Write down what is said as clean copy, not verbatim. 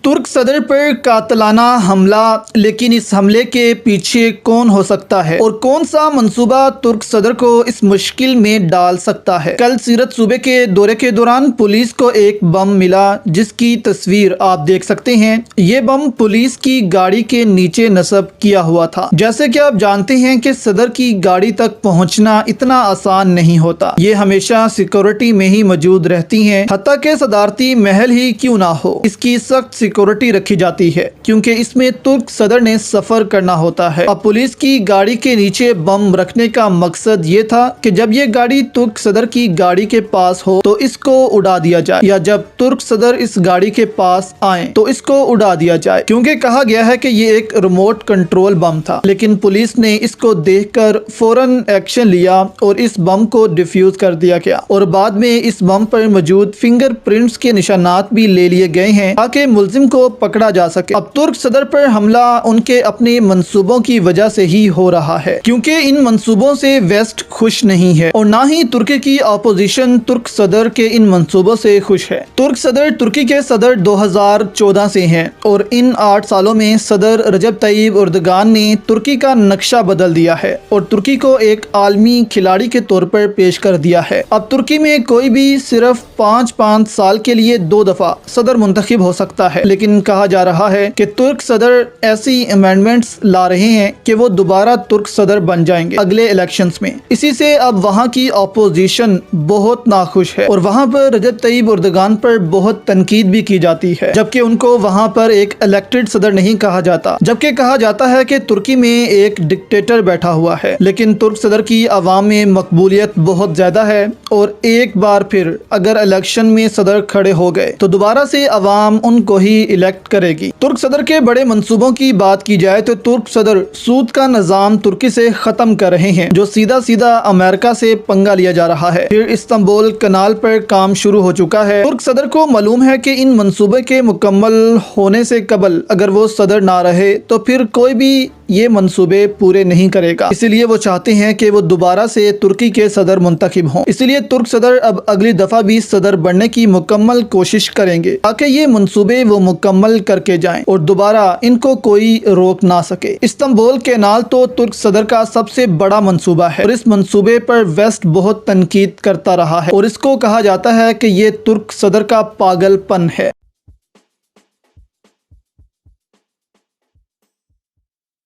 तुर्क सदर पर कातलाना हमला, लेकिन इस हमले के पीछे कौन हो सकता है और कौन सा मंसूबा तुर्क सदर को इस मुश्किल में डाल सकता है। कल सीरत सूबे के दौरे के दौरान पुलिस को एक बम मिला, जिसकी तस्वीर आप देख सकते हैं। ये बम पुलिस की गाड़ी के नीचे नस्ब किया हुआ था। जैसे कि आप जानते हैं कि सदर की गाड़ी तक पहुंचना इतना आसान नहीं होता। ये हमेशा सिक्योरिटी में ही मौजूद रहती हैं, हत्ता के सदारती महल ही क्यों ना हो, इसकी सख्त सिक्योरिटी रखी जाती है, क्योंकि इसमें तुर्क सदर ने सफर करना होता है। अब पुलिस की गाड़ी के नीचे बम रखने का मकसद ये था कि जब ये गाड़ी तुर्क सदर की गाड़ी के पास हो तो इसको उड़ा दिया जाए, या जब तुर्क सदर इस गाड़ी के पास आए तो इसको उड़ा दिया जाए, क्योंकि कहा गया है कि ये एक रिमोट कंट्रोल बम था। लेकिन पुलिस ने इसको देखकर फौरन एक्शन लिया और इस बम को डिफ्यूज कर दिया गया, और बाद में इस बम पर मौजूद फिंगरप्रिंट्स के निशानात भी ले लिए गए हैं ताकि मुलजिम को पकड़ा जा सके। अब तुर्क सदर पर हमला उनके अपने मंसूबों की वजह से ही हो रहा है, क्योंकि इन मंसूबों से वेस्ट खुश नहीं है और ना ही तुर्की की अपोजिशन तुर्क सदर के इन मंसूबों से खुश है। तुर्क सदर तुर्की के सदर 2014 से हैं और इन 8 सालों में सदर रजब तय्यब एर्दोगान ने तुर्की का नक्शा बदल दिया है और तुर्की को एक आलमी खिलाड़ी के तौर पर पेश कर दिया है। अब तुर्की में कोई भी सिर्फ 5-5 साल के लिए 2 दफा सदर मुंतखब हो सकता है, लेकिन कहा जा रहा है कि तुर्क सदर ऐसी अमेंडमेंट्स ला रहे हैं कि वो दोबारा तुर्क सदर बन जाएंगे अगले इलेक्शंस में। इसी से अब वहाँ की अपोजिशन बहुत नाखुश है और वहाँ पर रजब तय्यब एर्दोगान पर बहुत तनकीद भी की जाती है, जबकि उनको वहाँ पर एक इलेक्टेड सदर नहीं कहा जाता, जबकि कहा जाता है कि तुर्की में एक डिक्टेटर बैठा हुआ है। लेकिन तुर्क सदर की आवाम में मकबूलियत बहुत ज्यादा है और एक बार फिर अगर इलेक्शन में सदर खड़े हो गए तो दोबारा से आवाम उनको ही इलेक्ट करेगी। तुर्क सदर के बड़े मंसूबों की बात की जाए तो तुर्क सदर सूद का निजाम तुर्की से खत्म कर रहे हैं, जो सीधा सीधा अमेरिका से पंगा लिया जा रहा है। फिर इस्तांबुल कनाल पर काम शुरू हो चुका है। तुर्क सदर को मालूम है कि इन मंसूबे के मुकम्मल होने से कबल अगर वो सदर ना रहे तो फिर कोई भी ये मंसूबे पूरे नहीं करेगा। इसलिए वो चाहते हैं कि वो दोबारा से तुर्की के सदर मुंतखब हों। इसलिए तुर्क सदर अब अगली दफा भी सदर बनने की मुकम्मल कोशिश करेंगे ताकि ये मंसूबे वो मुकम्मल करके जाएं और दोबारा इनको कोई रोक ना सके। इस्तांबुल कैनाल तो तुर्क सदर का सबसे बड़ा मंसूबा है और इस मंसूबे पर वेस्ट बहुत तनकीद करता रहा है और इसको कहा जाता है कि ये तुर्क सदर का पागलपन है।